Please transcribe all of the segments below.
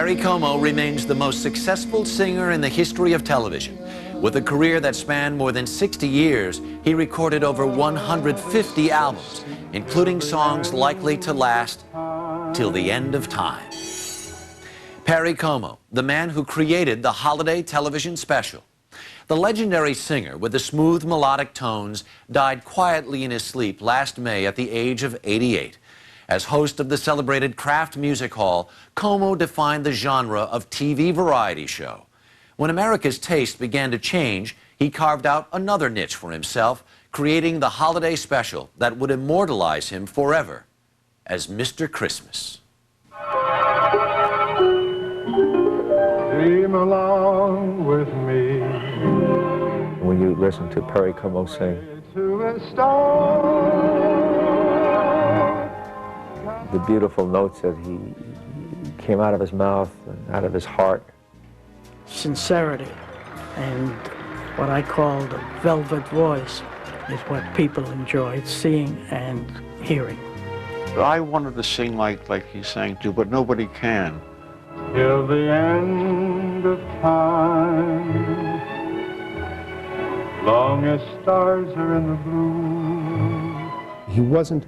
Perry Como remains the most successful singer in the history of television. With a career that spanned more than 60 years, he recorded over 150 albums, including songs likely to last till the end of time. Perry Como, the man who created the holiday television special. The legendary singer with the smooth melodic tones died quietly in his sleep last May at the age of 88. As host of the celebrated Kraft Music Hall, Como defined the genre of TV variety show. When America's taste began to change, he carved out another niche for himself, creating the holiday special that would immortalize him forever as Mr. Christmas. Dream along with me. When you listen to Perry Como sing, To a star. the beautiful notes that he came out of his mouth and out of his heart. Sincerity and what I call the velvet voice is what people enjoyed seeing and hearing. I wanted to sing like he sang too, but nobody can. Till the end of time, long as stars are in the blue. He wasn't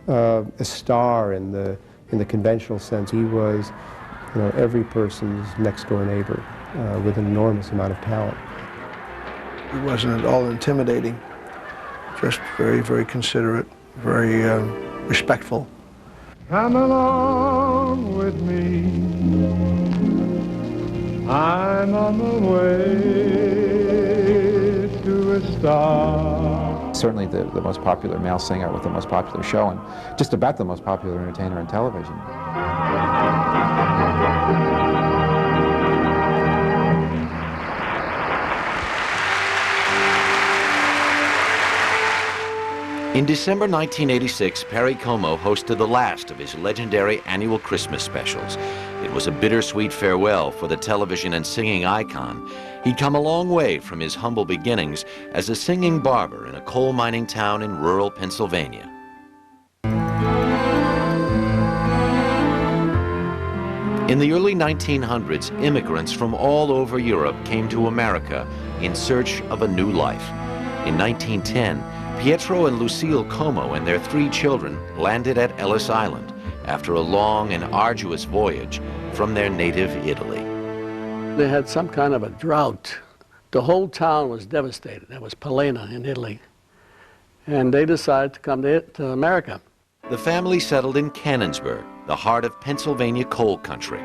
a star in the conventional sense. He was, every person's next-door neighbor with an enormous amount of talent. He wasn't at all intimidating, just very, very considerate, very respectful. Come along with me, I'm on the way to a star. Certainly the most popular male singer with the most popular show, and just about the most popular entertainer on television. In December 1986, Perry Como hosted the last of his legendary annual Christmas specials. It was a bittersweet farewell for the television and singing icon. He'd come a long way from his humble beginnings as a singing barber in a coal mining town in rural Pennsylvania. In the early 1900s, immigrants from all over Europe came to America in search of a new life. In 1910, Pietro and Lucille Como and their 3 children landed at Ellis Island after a long and arduous voyage from their native Italy. They had some kind of a drought. The whole town was devastated. That was Palena in Italy. And they decided to come to America. The family settled in Cannonsburg, the heart of Pennsylvania coal country.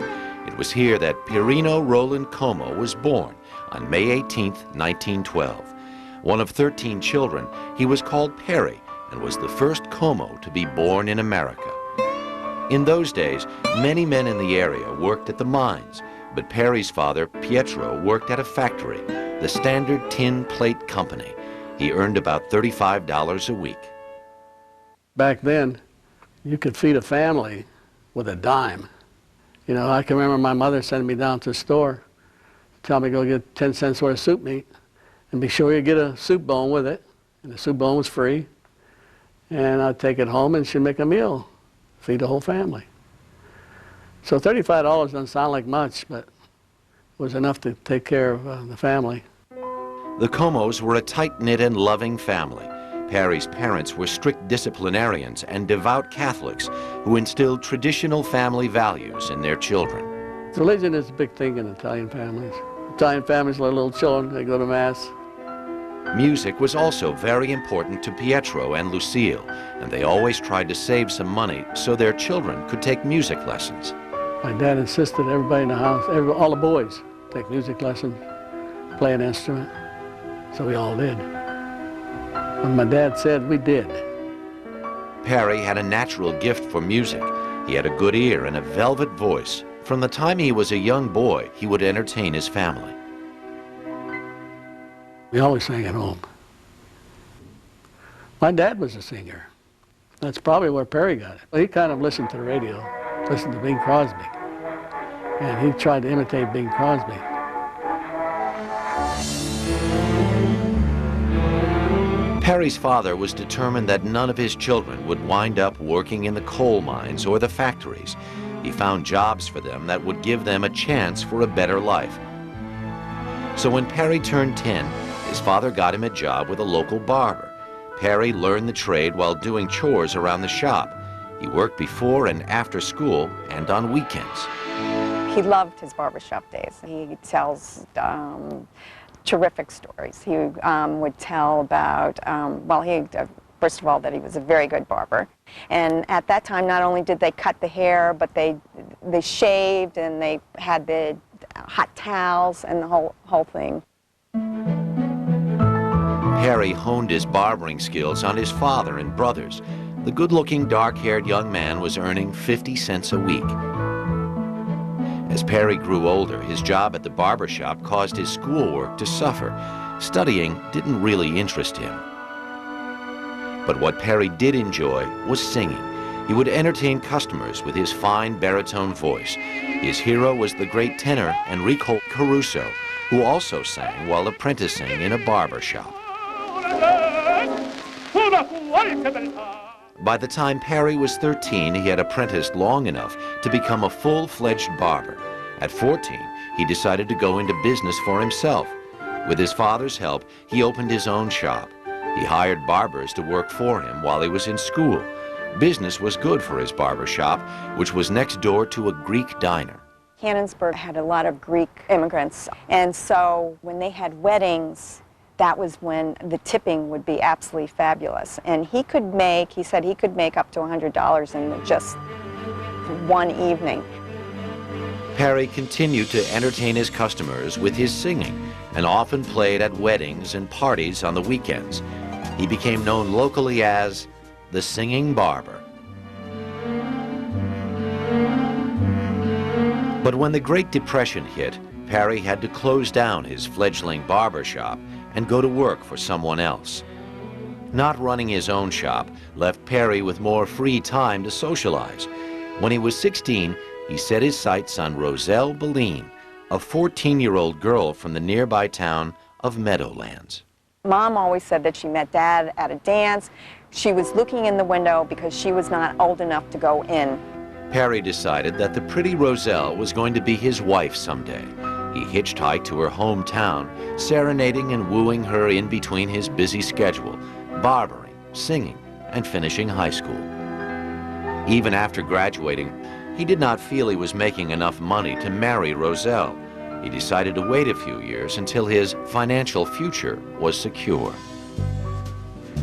It was here that Pierino Roland Como was born on May 18, 1912. One of 13 children, he was called Perry and was the first Como to be born in America. In those days, many men in the area worked at the mines, but Perry's father, Pietro, worked at a factory, the Standard Tin Plate Company. He earned about $35 a week. Back then, you could feed a family with a dime. I can remember my mother sending me down to the store, tell me to go get 10 cents worth of soup meat, and be sure you get a soup bone with it. And the soup bone was free. And I'd take it home and she'd make a meal, feed the whole family. So $35 doesn't sound like much, but it was enough to take care of the family. The Comos were a tight-knit and loving family. Perry's parents were strict disciplinarians and devout Catholics who instilled traditional family values in their children. Religion is a big thing in Italian families. Italian families let little children, they go to Mass. Music was also very important to Pietro and Lucille, and they always tried to save some money so their children could take music lessons. My dad insisted everybody in the house, all the boys, take music lessons, play an instrument. So we all did. When my dad said, we did. Perry had a natural gift for music. He had a good ear and a velvet voice. From the time he was a young boy, he would entertain his family. We always sang at home. My dad was a singer. That's probably where Perry got it. He kind of listened to the radio, listened to Bing Crosby, and he tried to imitate Bing Crosby. Perry's father was determined that none of his children would wind up working in the coal mines or the factories. He found jobs for them that would give them a chance for a better life. So when Perry turned 10, his father got him a job with a local barber. Perry learned the trade while doing chores around the shop. He worked before and after school and on weekends. He loved his barbershop days. He tells terrific stories. He would tell about, first of all, that he was a very good barber. And at that time, not only did they cut the hair, but they shaved, and they had the hot towels and the whole thing. Perry honed his barbering skills on his father and brothers. The good-looking, dark-haired young man was earning 50 cents a week. As Perry grew older, his job at the barber shop caused his schoolwork to suffer. Studying didn't really interest him. But what Perry did enjoy was singing. He would entertain customers with his fine baritone voice. His hero was the great tenor Enrico Caruso, who also sang while apprenticing in a barber shop. By the time Perry was 13, he had apprenticed long enough to become a full-fledged barber. At 14, he decided to go into business for himself. With his father's help, he opened his own shop. He hired barbers to work for him while he was in school. Business was good for his barber shop, which was next door to a Greek diner. Canonsburg had a lot of Greek immigrants, and so when they had weddings, that was when the tipping would be absolutely fabulous. And he said he could make up to $100 in just one evening. Perry continued to entertain his customers with his singing and often played at weddings and parties on the weekends. He became known locally as the Singing Barber. But when the Great Depression hit, Perry had to close down his fledgling barber shop and go to work for someone else. Not running his own shop left Perry with more free time to socialize. When he was 16, he set his sights on Roselle Beline, a 14-year-old girl from the nearby town of Meadowlands. Mom always said that she met Dad at a dance. She was looking in the window because she was not old enough to go in. Perry decided that the pretty Roselle was going to be his wife someday. He hitchhiked to her hometown, serenading and wooing her in between his busy schedule, barbering, singing, and finishing high school. Even after graduating, he did not feel he was making enough money to marry Roselle. He decided to wait a few years until his financial future was secure.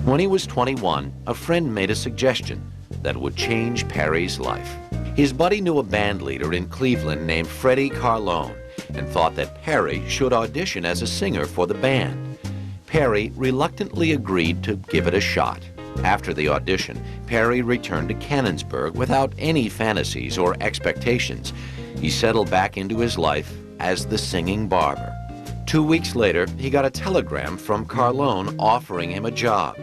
When he was 21, a friend made a suggestion that would change Perry's life. His buddy knew a band leader in Cleveland named Freddie Carlone and thought that Perry should audition as a singer for the band. Perry reluctantly agreed to give it a shot. After the audition, Perry returned to Canonsburg without any fantasies or expectations. He settled back into his life as the Singing Barber. 2 weeks later, he got a telegram from Carlone offering him a job.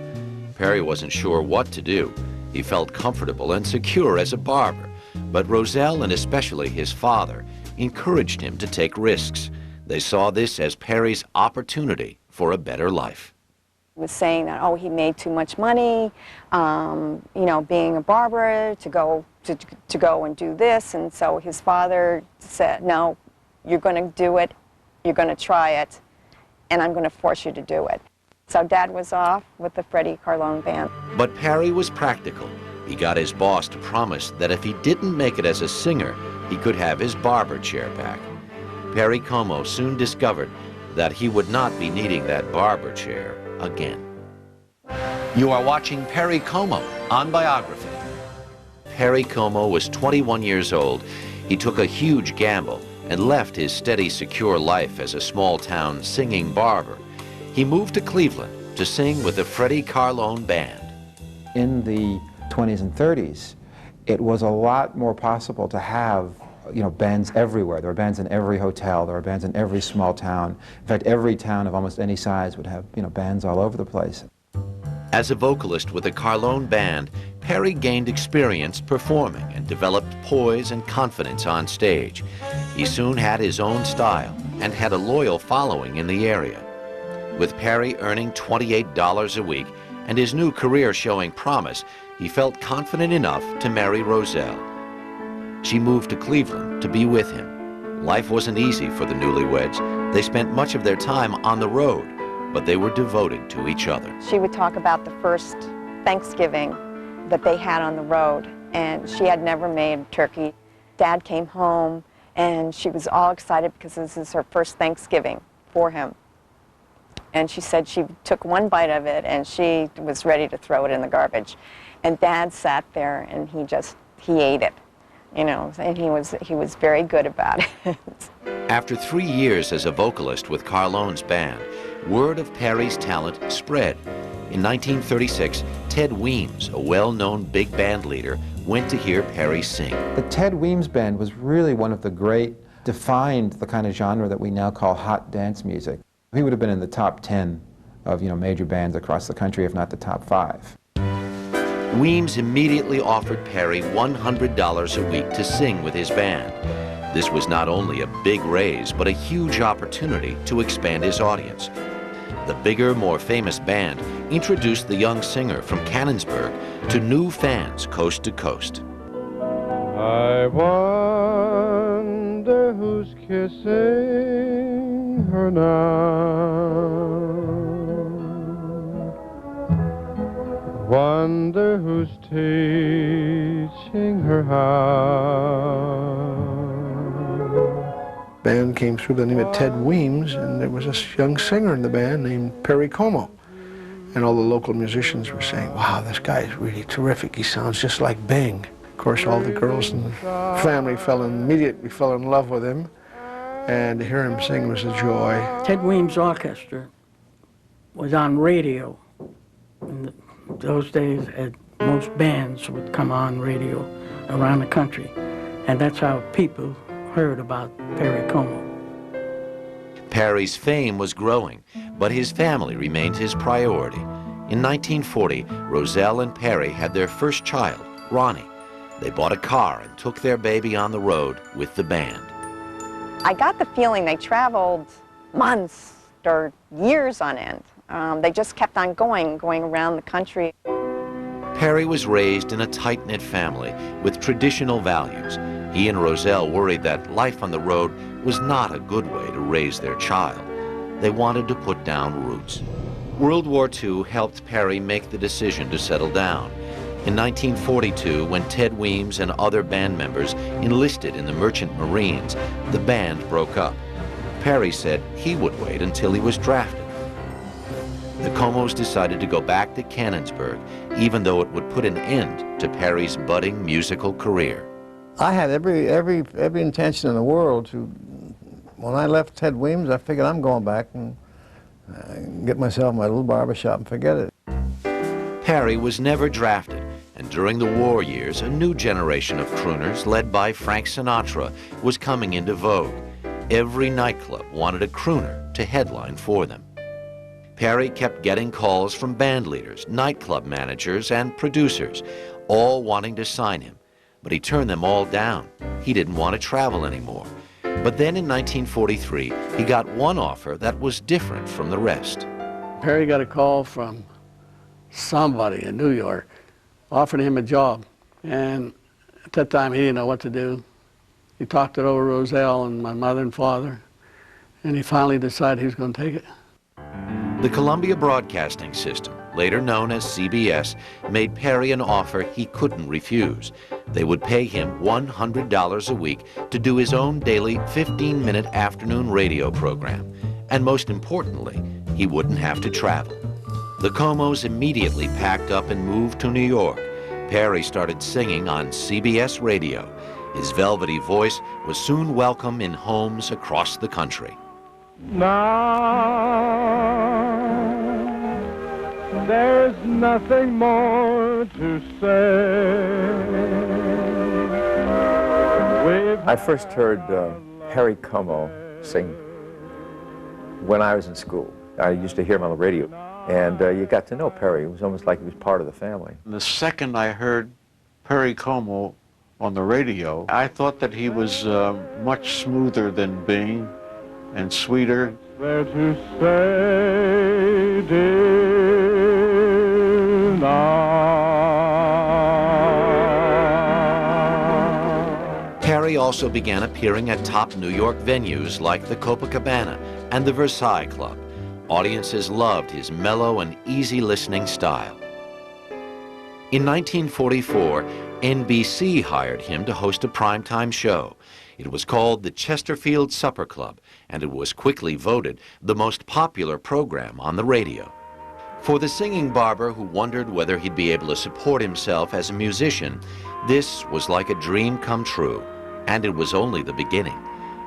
Perry wasn't sure what to do. He felt comfortable and secure as a barber, but Roselle, and especially his father, encouraged him to take risks. They saw this as Perry's opportunity for a better life. He was saying that, oh, he made too much money, being a barber, to go and do this. And so his father said, no, you're going to do it, you're going to try it, and I'm going to force you to do it. So Dad was off with the Freddie Carlone band. But Perry was practical. He got his boss to promise that if he didn't make it as a singer, he could have his barber chair back. Perry Como soon discovered that he would not be needing that barber chair again. You are watching Perry Como on Biography. Perry Como was 21 years old. He took a huge gamble and left his steady, secure life as a small-town singing barber. He moved to Cleveland to sing with the Freddie Carlone band. In the 20s and 30s, it was a lot more possible to have bands everywhere. There were bands in every hotel. There were bands in every small town. In fact, every town of almost any size would have bands all over the place. As a vocalist with the Carlone band, Perry gained experience performing and developed poise and confidence on stage. He soon had his own style and had a loyal following in the area. With Perry earning $28 a week and his new career showing promise, he felt confident enough to marry Roselle. She moved to Cleveland to be with him. Life wasn't easy for the newlyweds. They spent much of their time on the road, but they were devoted to each other. She would talk about the first Thanksgiving that they had on the road, and she had never made turkey. Dad came home, and she was all excited because this is her first Thanksgiving for him. And she said she took one bite of it, and she was ready to throw it in the garbage. And Dad sat there, and he ate it, you know, and he was very good about it. After 3 years as a vocalist with Carlone's band, word of Perry's talent spread. In 1936, Ted Weems, a well-known big band leader, went to hear Perry sing. The Ted Weems band was really one of the great, defined the kind of genre that we now call hot dance music. He would have been in the top 10 of, major bands across the country, if not the top 5. Weems immediately offered Perry $100 a week to sing with his band. This was not only a big raise, but a huge opportunity to expand his audience. The bigger, more famous band introduced the young singer from Canonsburg to new fans coast to coast. I wonder who's kissing her now. Wonder who's teaching her how. Band came through by the name of Ted Weems, and there was this young singer in the band named Perry Como. And all the local musicians were saying, wow, this guy is really terrific. He sounds just like Bing. Of course, all the girls in the family immediately fell in love with him. And to hear him sing was a joy. Ted Weems' orchestra was on radio. In those days, most bands would come on radio around the country. And that's how people heard about Perry Como. Perry's fame was growing, but his family remained his priority. In 1940, Roselle and Perry had their first child, Ronnie. They bought a car and took their baby on the road with the band. I got the feeling they traveled months or years on end. They just kept on going around the country. Perry was raised in a tight-knit family with traditional values. He and Roselle worried that life on the road was not a good way to raise their child. They wanted to put down roots. World War II helped Perry make the decision to settle down. In 1942, when Ted Weems and other band members enlisted in the Merchant Marines, the band broke up. Perry said he would wait until he was drafted. The Comos decided to go back to Canonsburg, even though it would put an end to Perry's budding musical career. I had every intention in the world to, when I left Ted Weems, I figured I'm going back and get myself my little barber shop and forget it. Perry was never drafted, and during the war years, a new generation of crooners, led by Frank Sinatra, was coming into vogue. Every nightclub wanted a crooner to headline for them. Perry kept getting calls from band leaders, nightclub managers, and producers, all wanting to sign him. But he turned them all down. He didn't want to travel anymore. But then in 1943, he got one offer that was different from the rest. Perry got a call from somebody in New York, offered him a job. And at that time, he didn't know what to do. He talked it over Roselle and my mother and father, and he finally decided he was going to take it. The Columbia Broadcasting System, later known as CBS, made Perry an offer he couldn't refuse. They would pay him $100 a week to do his own daily 15-minute afternoon radio program. And most importantly, he wouldn't have to travel. The Comos immediately packed up and moved to New York. Perry started singing on CBS radio. His velvety voice was soon welcome in homes across the country. Now there's nothing more to say. I first heard Perry Como sing when I was in school. I used to hear him on the radio, and you got to know Perry. It was almost like he was part of the family. The second I heard Perry Como on the radio, I thought that he was much smoother than Bing and sweeter. There to say, dear, now. Perry also began appearing at top New York venues like the Copacabana and the Versailles Club. Audiences loved his mellow and easy listening style. In 1944, NBC hired him to host a primetime show. It was called the Chesterfield Supper Club, and it was quickly voted the most popular program on the radio. For the singing barber who wondered whether he'd be able to support himself as a musician, this was like a dream come true, and it was only the beginning.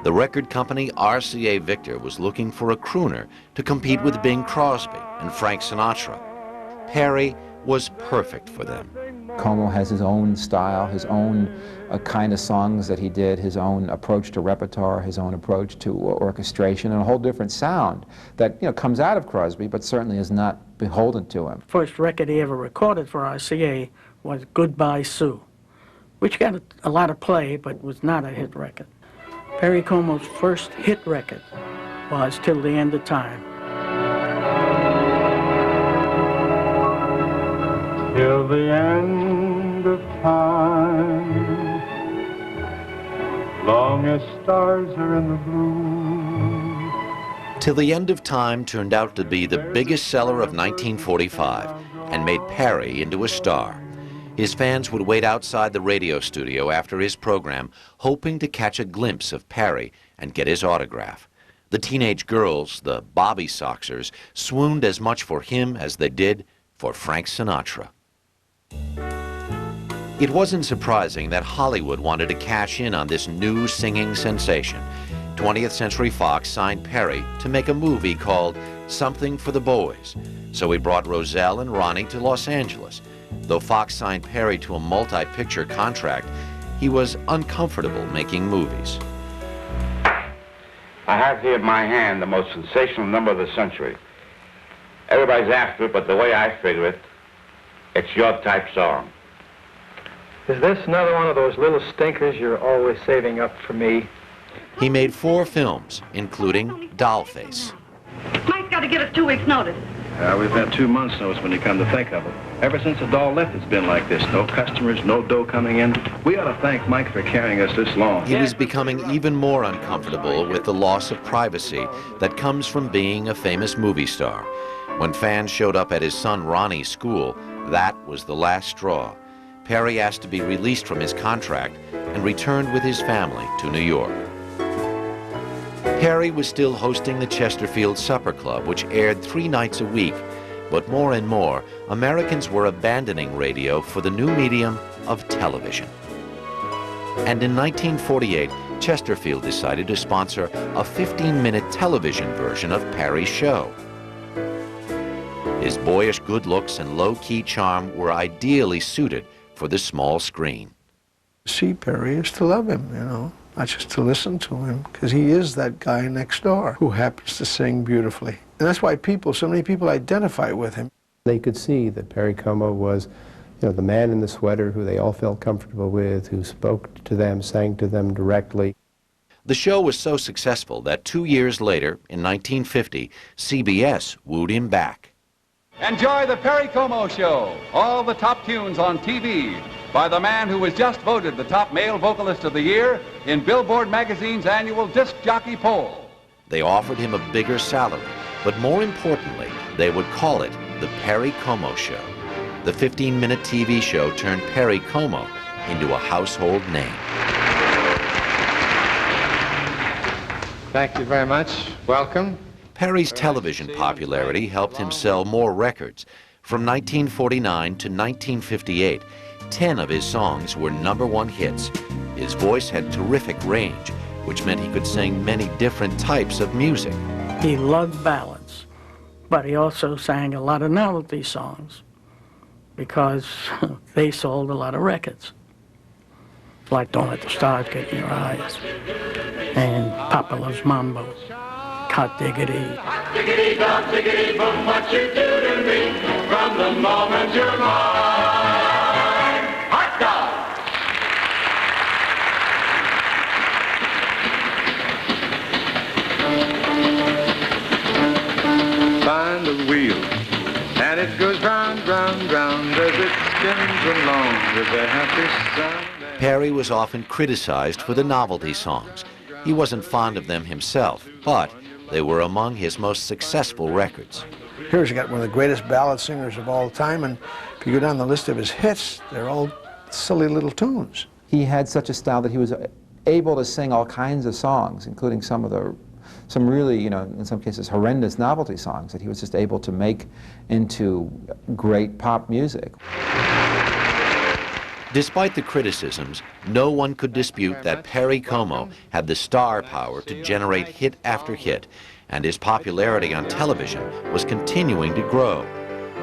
The record company RCA Victor was looking for a crooner to compete with Bing Crosby and Frank Sinatra. Perry was perfect for them. Como has his own style, his own kind of songs that he did, his own approach to repertoire, his own approach to orchestration, and a whole different sound that, you know, comes out of Crosby, but certainly is not beholden to him. First record he ever recorded for RCA was Goodbye Sue, which got a lot of play, but was not a hit record. Perry Como's first hit record was Till the End of Time. Till the end of time, long as stars are in the blue. Till the End of Time turned out to be the biggest seller of 1945 and made Perry into a star. His fans would wait outside the radio studio after his program, hoping to catch a glimpse of Perry and get his autograph. The teenage girls, the Bobby Soxers, swooned as much for him as they did for Frank Sinatra. It wasn't surprising that Hollywood wanted to cash in on this new singing sensation. 20th Century Fox signed Perry to make a movie called Something for the Boys. So he brought Roselle and Ronnie to Los Angeles. Though Fox signed Perry to a multi-picture contract, he was uncomfortable making movies. I have here in my hand the most sensational number of the century. Everybody's after it, but the way I figure it, it's your type song. Is this another one of those little stinkers you're always saving up for me? He made 4 films, including Dollface. Mike's got to give us 2 weeks' notice. We've had 2 months' notice when you come to think of it. Ever since the doll left, it's been like this. No customers, no dough coming in. We ought to thank Mike for carrying us this long. He was becoming even more uncomfortable with the loss of privacy that comes from being a famous movie star. When fans showed up at his son Ronnie's school, that was the last straw. Perry asked to be released from his contract and returned with his family to New York. Perry was still hosting the Chesterfield Supper Club, which aired 3 nights a week. But more and more, Americans were abandoning radio for the new medium of television. And in 1948, Chesterfield decided to sponsor a 15-minute television version of Perry's show. His boyish good looks and low-key charm were ideally suited for the small screen. To see Perry is to love him, you know, not just to listen to him, because he is that guy next door who happens to sing beautifully. And that's why so many people identify with him. They could see that Perry Como was, you know, the man in the sweater who they all felt comfortable with, who spoke to them, sang to them directly. The show was so successful that 2 years later, in 1950, CBS wooed him back. Enjoy the Perry Como Show, all the top tunes on TV by the man who was just voted the top male vocalist of the year in Billboard magazine's annual disc jockey poll. They offered him a bigger salary, but more importantly, they would call it the Perry Como Show. The 15-minute TV show turned Perry Como into a household name. Thank you very much. Welcome. Perry's television popularity helped him sell more records. From 1949 to 1958, 10 of his songs were #1 hits. His voice had terrific range, which meant he could sing many different types of music. He loved ballads, but he also sang a lot of novelty songs because they sold a lot of records. Like Don't Let the Stars Get in Your Eyes and Papa Loves Mambo. Hot diggity. Hot diggity, dog diggity, boom, what you do to me from the moment you're mine. Hot dog! Find the wheel, and it goes round, round, round as it spins along with a happy sound. Perry was often criticized for the novelty songs. He wasn't fond of them himself, but they were among his most successful records. Here's got one of the greatest ballad singers of all time, and if you go down the list of his hits, they're all silly little tunes. He had such a style that he was able to sing all kinds of songs, including some really, you know, in some cases horrendous novelty songs that he was just able to make into great pop music. Despite the criticisms, no one could dispute that Perry Como had the star power to generate hit after hit, and his popularity on television was continuing to grow.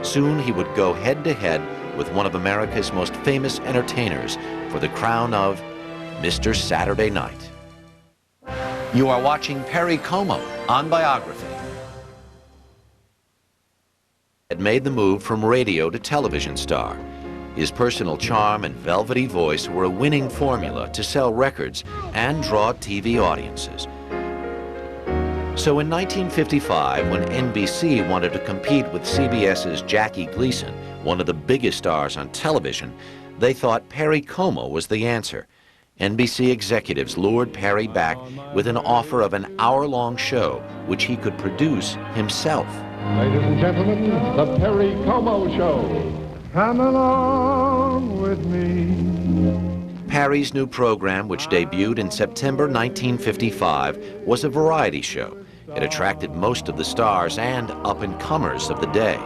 Soon he would go head-to-head with one of America's most famous entertainers for the crown of Mr. Saturday Night. You are watching Perry Como on Biography. Had made the move from radio to television star. His personal charm and velvety voice were a winning formula to sell records and draw TV audiences. So in 1955, when NBC wanted to compete with CBS's Jackie Gleason, one of the biggest stars on television, they thought Perry Como was the answer. NBC executives lured Perry back with an offer of an hour-long show, which he could produce himself. Ladies and gentlemen, the Perry Como Show. Come along with me. Perry's new program, which debuted in September 1955, was a variety show. It attracted most of the stars and up-and-comers of the day.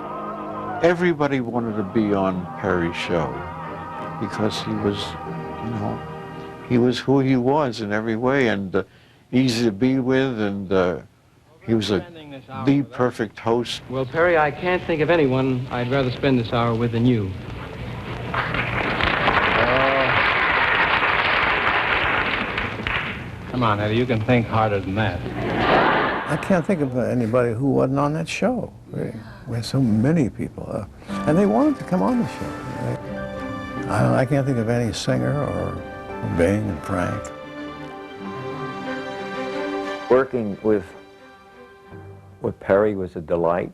Everybody wanted to be on Perry's show because he was, you know, he was who he was in every way, and easy to be with, and he was the perfect host. Well, Perry, I can't think of anyone I'd rather spend this hour with than you. Come on, Eddie, you can think harder than that. I can't think of anybody who wasn't on that show. We had so many people, and they wanted to come on the show. I can't think of any singer or Bing and Frank. Working with Perry was a delight,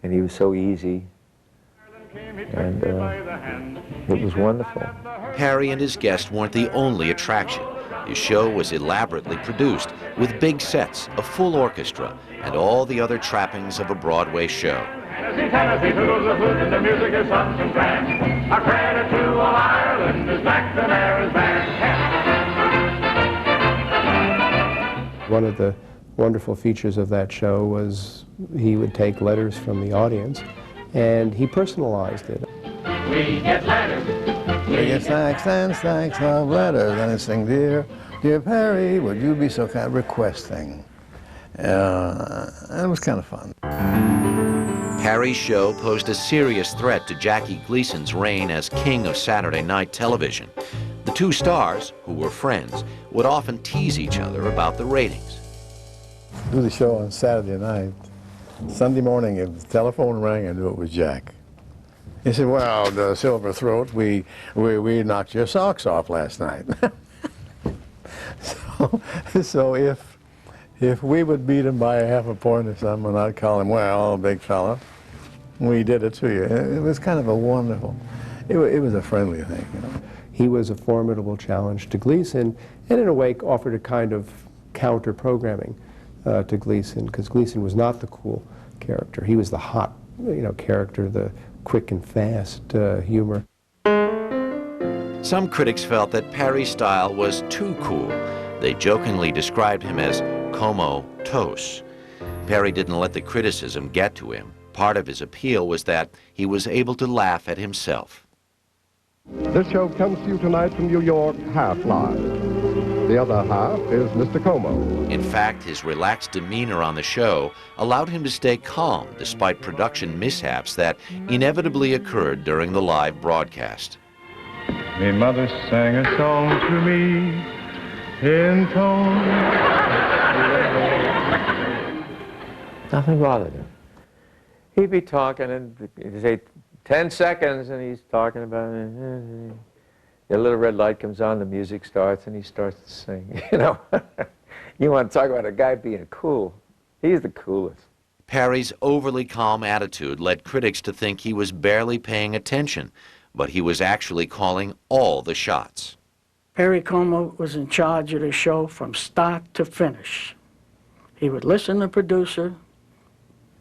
and he was so easy, and it was wonderful. Perry and his guests weren't the only attraction. His show was elaborately produced with big sets, a full orchestra, and all the other trappings of a Broadway show. Tennessee, the music is something grand. Our credit to all Ireland is McNamara's band. One of the wonderful features of that show was he would take letters from the audience and he personalized it. We get letters. We get thanks, love letters, and it's saying, dear Perry, would you be so kind? Request thing. It was kind of fun. Perry's show posed a serious threat to Jackie Gleason's reign as king of Saturday night television. The two stars, who were friends, would often tease each other about the ratings. Do the show on Saturday night. Sunday morning, if the telephone rang, I knew it was Jack. He said, well, the Silver Throat, we knocked your socks off last night. so if we would beat him by a half a point or something, I'd call him, well, big fella, we did it to you. It was kind of a wonderful, it was a friendly thing, you know. He was a formidable challenge to Gleason, and in a way offered a kind of counter-programming to Gleason, because Gleason was not the cool character. He was the hot, character, the quick and fast humor. Some critics felt that Perry's style was too cool. They jokingly described him as Como-tos. Perry didn't let the criticism get to him. Part of his appeal was that he was able to laugh at himself. This show comes to you tonight from New York, half live. The other half is Mr. Como. In fact, his relaxed demeanor on the show allowed him to stay calm despite production mishaps that inevitably occurred during the live broadcast. Me mother sang a song to me in tone. Nothing bothered him. He'd be talking and he'd say 10 seconds and he's talking about it. The little red light comes on, the music starts, and he starts to sing, You want to talk about a guy being cool. He's the coolest. Perry's overly calm attitude led critics to think he was barely paying attention, but he was actually calling all the shots. Perry Como was in charge of the show from start to finish. He would listen to the producer,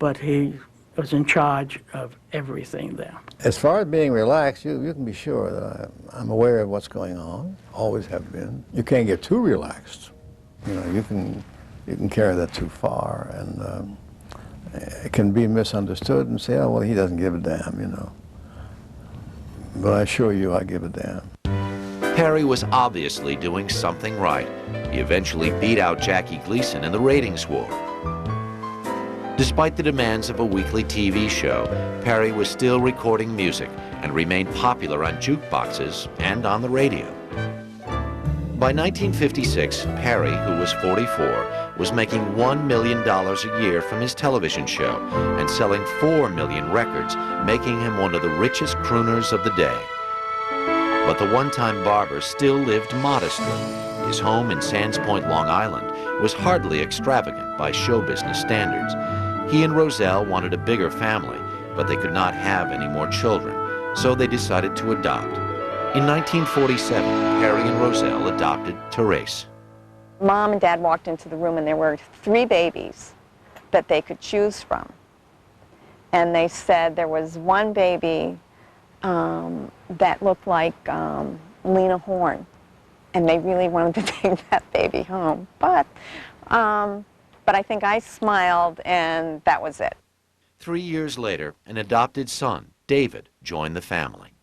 but he was in charge of everything there. As far as being relaxed, you can be sure that I'm aware of what's going on, always have been. You can't get too relaxed. You know, you can carry that too far, and it can be misunderstood and say, oh, well, he doesn't give a damn, you know. But I assure you, I give a damn. Perry was obviously doing something right. He eventually beat out Jackie Gleason in the ratings war. Despite the demands of a weekly TV show, Perry was still recording music and remained popular on jukeboxes and on the radio. By 1956, Perry, who was 44, was making $1 million a year from his television show and selling 4 million records, making him one of the richest crooners of the day. But the one-time barber still lived modestly. His home in Sands Point, Long Island, was hardly extravagant by show business standards. He and Roselle wanted a bigger family, but they could not have any more children, so they decided to adopt. In 1947, Perry and Roselle adopted Therese. Mom and Dad walked into the room and there were 3 babies that they could choose from. And they said there was one baby that looked like Lena Horne, and they really wanted to take that baby home. But I think I smiled, and that was it. 3 years later, an adopted son, David, joined the family.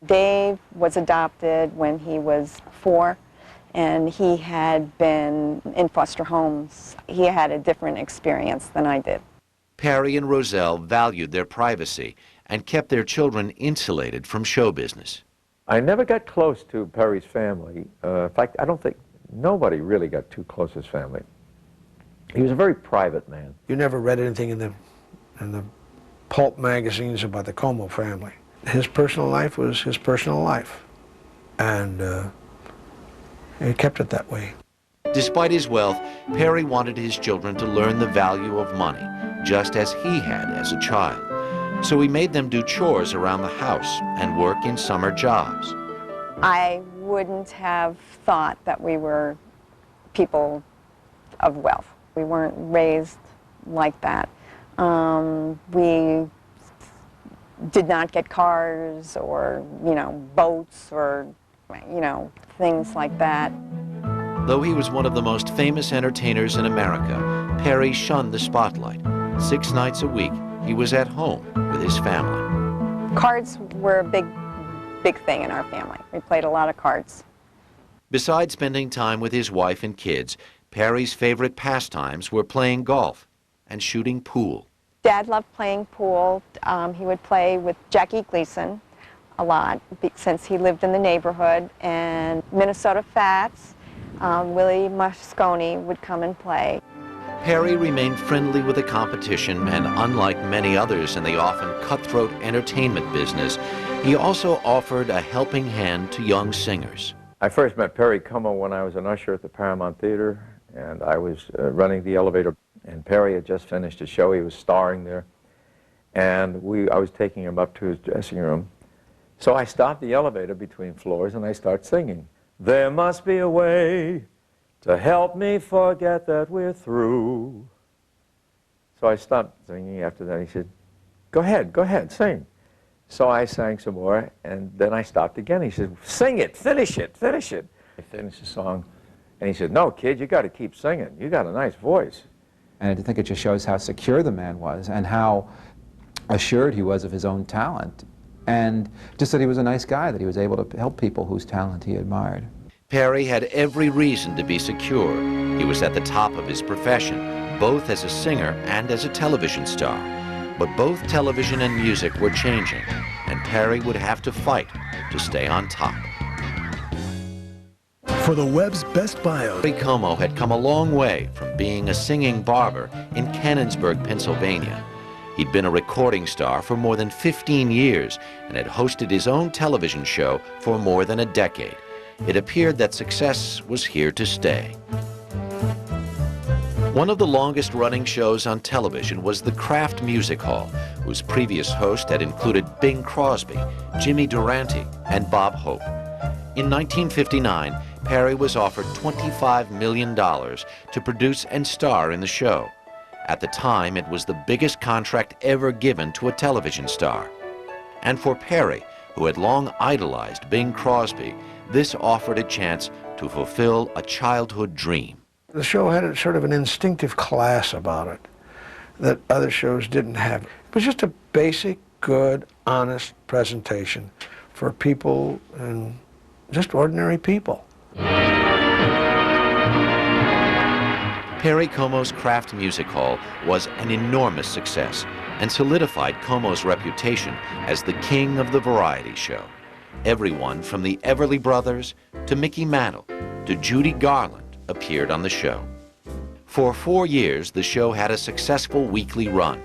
Dave was adopted when he was 4, and he had been in foster homes. He had a different experience than I did. Perry and Roselle valued their privacy and kept their children insulated from show business. I never got close to Perry's family. In fact, I don't think nobody really got too close to his family. He was a very private man. You never read anything in the pulp magazines about the Como family. His personal life was his personal life, and he kept it that way. Despite his wealth, Perry wanted his children to learn the value of money, just as he had as a child. So he made them do chores around the house and work in summer jobs. I wouldn't have thought that we were people of wealth. We weren't raised like that. We did not get cars or, you know, boats or, you know, things like that. Though he was one of the most famous entertainers in America, Perry shunned the spotlight. 6 nights a week, he was at home with his family. Cards were a big thing in our family. We played a lot of cards. Besides spending time with his wife and kids, Perry's favorite pastimes were playing golf and shooting pool. Dad loved playing pool. He would play with Jackie Gleason a lot since he lived in the neighborhood, and Minnesota Fats, Willie Moscone would come and play. Perry remained friendly with the competition, and unlike many others in the often cutthroat entertainment business, he also offered a helping hand to young singers. I first met Perry Como when I was an usher at the Paramount Theater, and I was running the elevator, and Perry had just finished a show. He was starring there, and I was taking him up to his dressing room. So I stopped the elevator between floors, and I start singing. There must be a way to help me forget that we're through. So I stopped singing after that. He said, go ahead, sing. So I sang some more, and then I stopped again. He said, sing it, finish it. I finished the song, and he said, no, kid, you got to keep singing. You got a nice voice. And I think it just shows how secure the man was and how assured he was of his own talent. And just that he was a nice guy, that he was able to help people whose talent he admired. Perry had every reason to be secure. He was at the top of his profession, both as a singer and as a television star. But both television and music were changing, and Perry would have to fight to stay on top. For the web's best bios, Perry Como had come a long way from being a singing barber in Canonsburg, Pennsylvania. He'd been a recording star for more than 15 years and had hosted his own television show for more than a decade. It appeared that success was here to stay. One of the longest-running shows on television was the Kraft Music Hall, whose previous host had included Bing Crosby, Jimmy Durante, and Bob Hope. In 1959, Perry was offered $25 million to produce and star in the show. At the time, it was the biggest contract ever given to a television star. And for Perry, who had long idolized Bing Crosby, this offered a chance to fulfill a childhood dream. The show had a sort of an instinctive class about it that other shows didn't have. It was just a basic, good, honest presentation for people and just ordinary people. Perry Como's Kraft Music Hall was an enormous success and solidified Como's reputation as the king of the variety show. Everyone from the Everly Brothers to Mickey Mantle to Judy Garland appeared on the show. For 4 years, the show had a successful weekly run,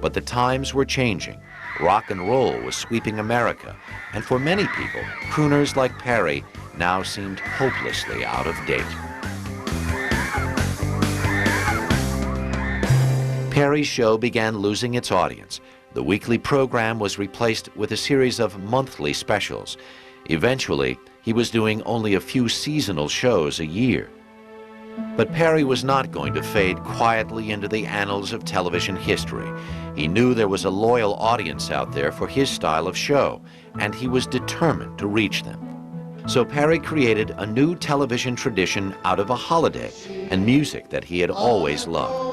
but the times were changing. Rock and roll was sweeping America, and for many people, crooners like Perry now seemed hopelessly out of date. Perry's show began losing its audience. The weekly program was replaced with a series of monthly specials. Eventually, he was doing only a few seasonal shows a year. But Perry was not going to fade quietly into the annals of television history. He knew there was a loyal audience out there for his style of show, and he was determined to reach them. So Perry created a new television tradition out of a holiday and music that he had always loved.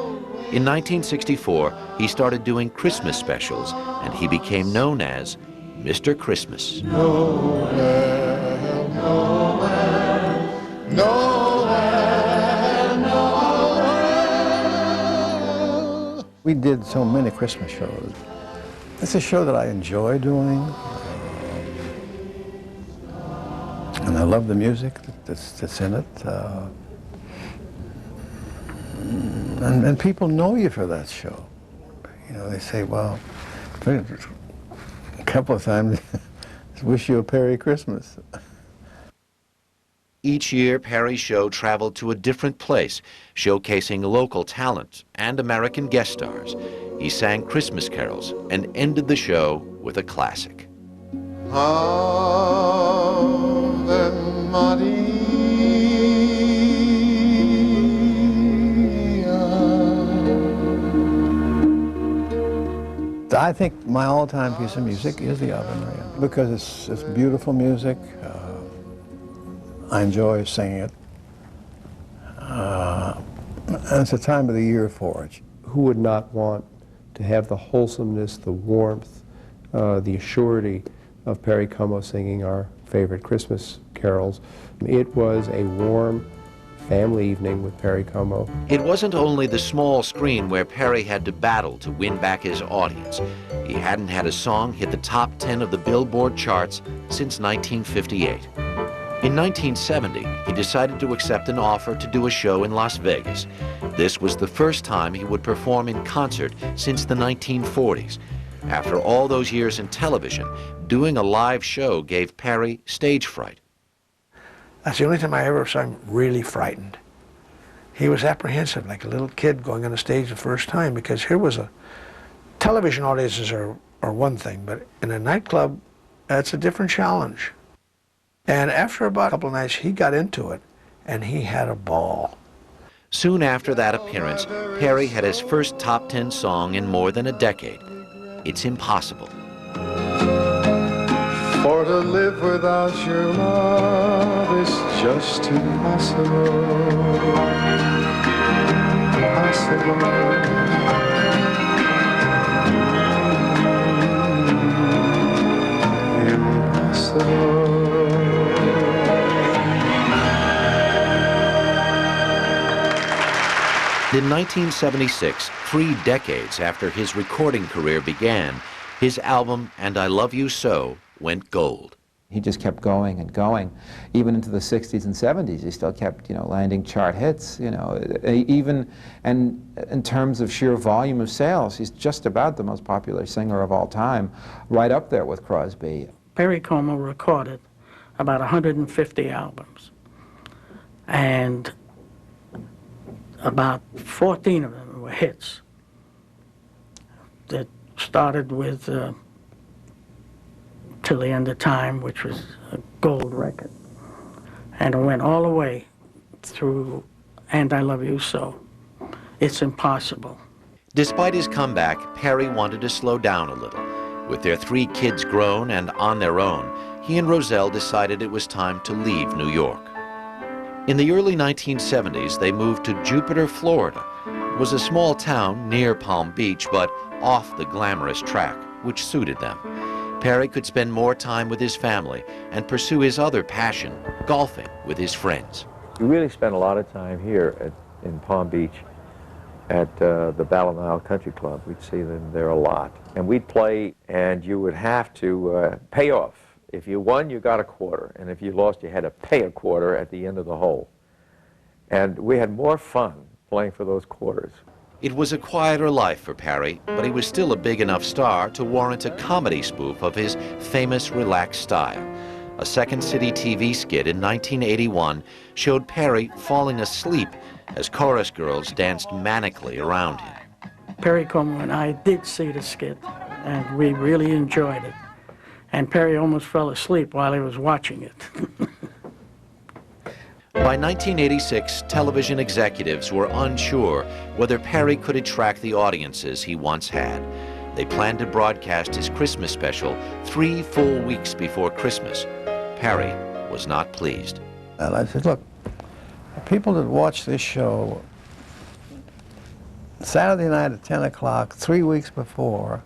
In 1964, he started doing Christmas specials, and he became known as Mr. Christmas. Noel, Noel, Noel, Noel. We did so many Christmas shows. It's a show that I enjoy doing. And I love the music that's in it. And people know you for that show. You know, they say, well, a couple of times, wish you a Merry Christmas. Each year, Perry's show traveled to a different place, showcasing local talent and American guest stars. He sang Christmas carols and ended the show with a classic. Ave Maria. I think my all-time piece of music is the Ave Maria because it's beautiful music. I enjoy singing it. And it's a time of the year for it. Who would not want to have the wholesomeness, the warmth, the assurity of Perry Como singing our favorite Christmas carols? It was a warm family evening with Perry Como. It wasn't only the small screen where Perry had to battle to win back his audience. He hadn't had a song hit the top 10 of the Billboard charts since 1958. In 1970, he decided to accept an offer to do a show in Las Vegas. This was the first time he would perform in concert since the 1940s. After all those years in television, doing a live show gave Perry stage fright. That's the only time I ever saw him really frightened. He was apprehensive, like a little kid going on a stage the first time, because here was television audiences are one thing, but in a nightclub, that's a different challenge. And after about a couple of nights, he got into it, and he had a ball. Soon after that appearance, Perry had his first top 10 song in more than a decade. It's Impossible. For to live without your love is just impossible. Impossible. In 1976, 3 decades after his recording career began, his album, And I Love You So, went gold. He just kept going and going. Even into the 60s and 70s, he still kept, landing chart hits, even, and in terms of sheer volume of sales, he's just about the most popular singer of all time, right up there with Crosby. Perry Como recorded about 150 albums, and about 14 of them were hits. That started with Till the End of Time, which was a gold record. And it went all the way through And I Love You So. It's impossible. Despite his comeback, Perry wanted to slow down a little. With their 3 kids grown and on their own, he and Roselle decided it was time to leave New York. In the early 1970s, they moved to Jupiter, Florida. It was a small town near Palm Beach, but off the glamorous track, which suited them. Perry could spend more time with his family and pursue his other passion, golfing with his friends. We really spent a lot of time here in Palm Beach at the Battle Nile Country Club. We'd see them there a lot. And we'd play, and you would have to pay off. If you won, you got a quarter, and if you lost, you had to pay a quarter at the end of the hole. And we had more fun playing for those quarters. It was a quieter life for Perry, but he was still a big enough star to warrant a comedy spoof of his famous relaxed style. A Second City TV skit in 1981 showed Perry falling asleep as chorus girls danced manically around him. Perry Como and I did see the skit, and we really enjoyed it. And Perry almost fell asleep while he was watching it. By 1986, television executives were unsure whether Perry could attract the audiences he once had. They planned to broadcast his Christmas special 3 full weeks before Christmas. Perry was not pleased. And I said, look, people that watch this show Saturday night at 10 o'clock, 3 weeks before,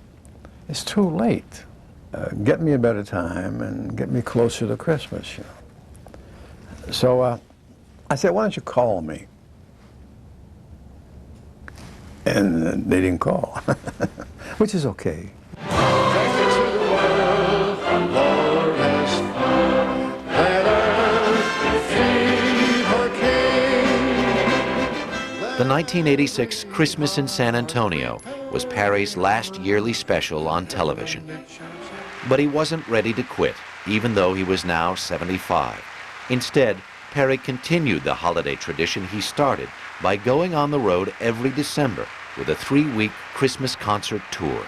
it's too late. Get me a better time and get me closer to Christmas, you know. So I said, why don't you call me? And they didn't call, which is okay. The 1986 Christmas in San Antonio was Perry's last yearly special on television. But he wasn't ready to quit, even though he was now 75. Instead, Perry continued the holiday tradition he started by going on the road every December with a 3-week Christmas concert tour.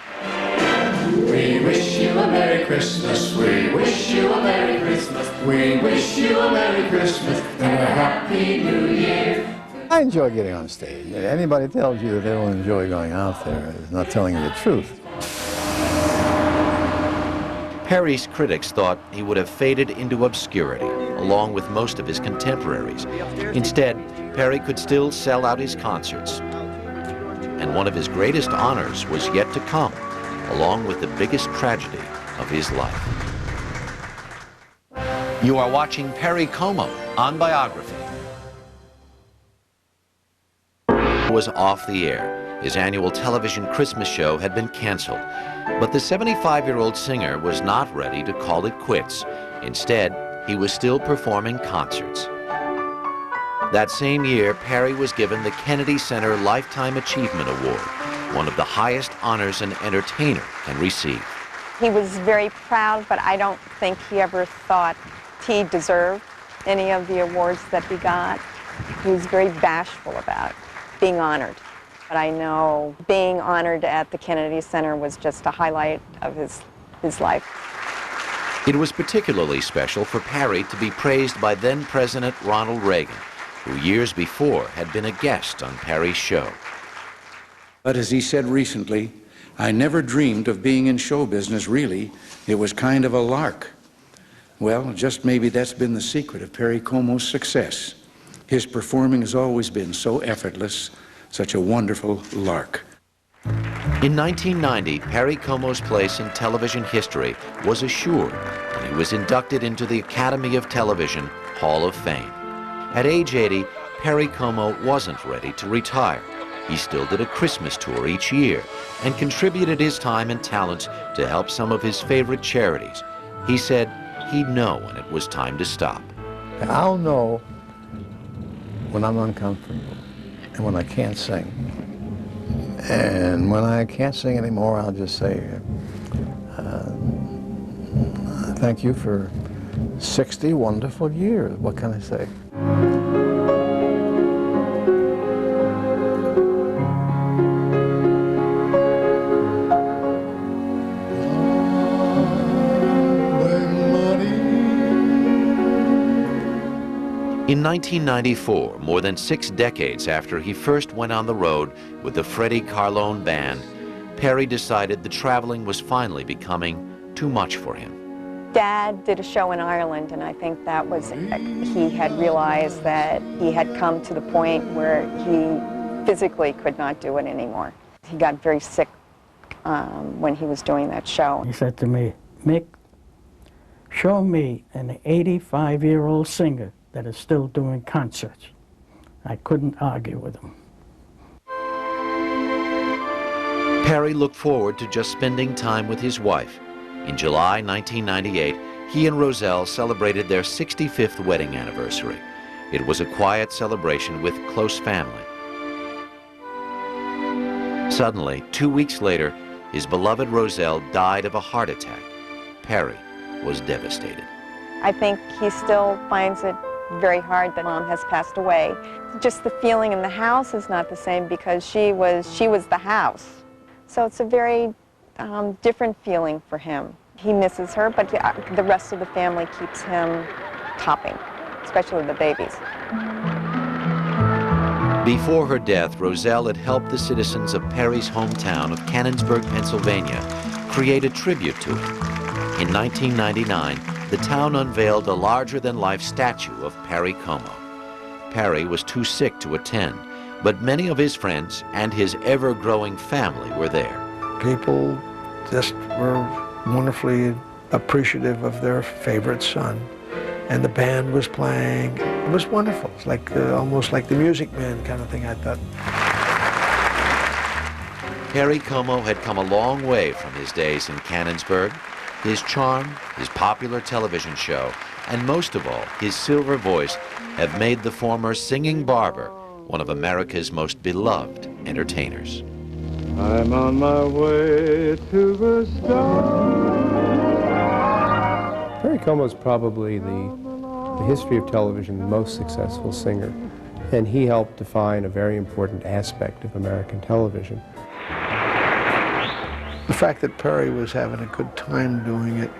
We wish you a Merry Christmas, we wish you a Merry Christmas, we wish you a Merry Christmas and a Happy New Year. I enjoy getting on stage. Anybody tells you that they don't enjoy going out there is not telling you the truth. Perry's critics thought he would have faded into obscurity, along with most of his contemporaries. Instead, Perry could still sell out his concerts. And one of his greatest honors was yet to come, along with the biggest tragedy of his life. You are watching Perry Como on Biography. Was off the air. His annual television Christmas show had been canceled. But the 75-year-old singer was not ready to call it quits. Instead, he was still performing concerts. That same year, Perry was given the Kennedy Center Lifetime Achievement Award, one of the highest honors an entertainer can receive. He was very proud, but I don't think he ever thought he deserved any of the awards that he got. He was very bashful about being honored. But I know being honored at the Kennedy Center was just a highlight of his life. It was particularly special for Perry to be praised by then-President Ronald Reagan, who years before had been a guest on Perry's show. But as he said recently, I never dreamed of being in show business, really. It was kind of a lark. Well, just maybe that's been the secret of Perry Como's success. His performing has always been so effortless, such a wonderful lark. In 1990, Perry Como's place in television history was assured when he was inducted into the Academy of Television Hall of Fame. At age 80, Perry Como wasn't ready to retire. He still did a Christmas tour each year and contributed his time and talents to help some of his favorite charities. He said he'd know when it was time to stop. I'll know when I'm uncomfortable and when I can't sing. And when I can't sing anymore, I'll just say, thank you for 60 wonderful years. What can I say? In 1994, more than 6 decades after he first went on the road with the Freddie Carlone Band, Perry decided the traveling was finally becoming too much for him. Dad did a show in Ireland, and I think that was, he had realized that he had come to the point where he physically could not do it anymore. He got very sick when he was doing that show. He said to me, Mick, show me an 85-year-old singer that is still doing concerts. I couldn't argue with him. Perry looked forward to just spending time with his wife. In July 1998, he and Roselle celebrated their 65th wedding anniversary. It was a quiet celebration with close family. Suddenly, 2 weeks later, his beloved Roselle died of a heart attack. Perry was devastated. I think he still finds it very hard that Mom has passed away. Just the feeling in the house is not the same because she was the house. So it's a very different feeling for him. He misses her, but the rest of the family keeps him topping, especially the babies. Before her death, Roselle had helped the citizens of Perry's hometown of Canonsburg, Pennsylvania, create a tribute to him. In 1999, the town unveiled a larger-than-life statue of Perry Como. Perry was too sick to attend, but many of his friends and his ever-growing family were there. People just were wonderfully appreciative of their favorite son. And the band was playing. It was wonderful. It's like almost like the Music Man kind of thing, I thought. Perry Como had come a long way from his days in Canonsburg. His charm, his popular television show, and most of all, his silver voice have made the former singing barber one of America's most beloved entertainers. I'm on my way to the stars. Perry Como is probably the history of television most successful singer, and he helped define a very important aspect of American television. The fact that Perry was having a good time doing it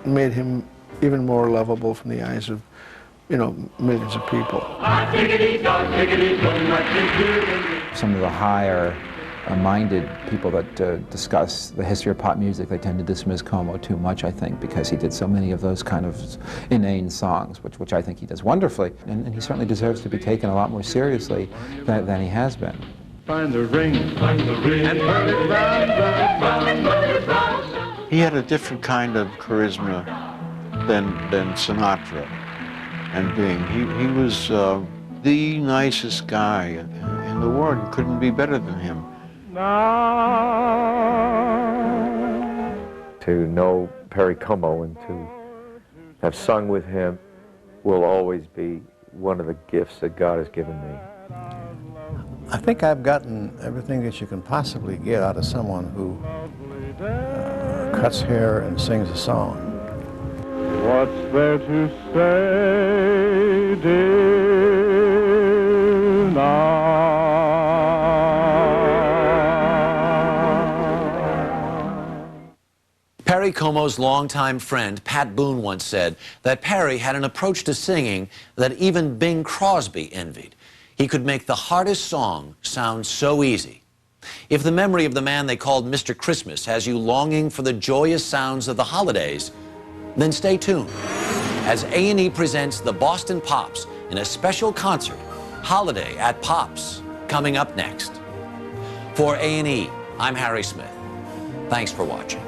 made him even more lovable from the eyes of, millions of people. Some of the higher minded people that discuss the history of pop music, they tend to dismiss Como too much, I think, because he did so many of those kind of inane songs, which I think he does wonderfully. And he certainly deserves to be taken a lot more seriously than he has been. Find the ring, and turn it round. He had a different kind of charisma than Sinatra and Bing. He was the nicest guy in the world. You couldn't be better than him. To know Perry Como and to have sung with him will always be one of the gifts that God has given me. I think I've gotten everything that you can possibly get out of someone who cuts hair and sings a song. What's there to say, dear, now? Perry Como's longtime friend, Pat Boone, once said that Perry had an approach to singing that even Bing Crosby envied. He could make the hardest song sound so easy. If the memory of the man they called Mr. Christmas has you longing for the joyous sounds of the holidays, then stay tuned as A&E presents the Boston Pops in a special concert, Holiday at Pops, coming up next. For A&E, I'm Harry Smith. Thanks for watching.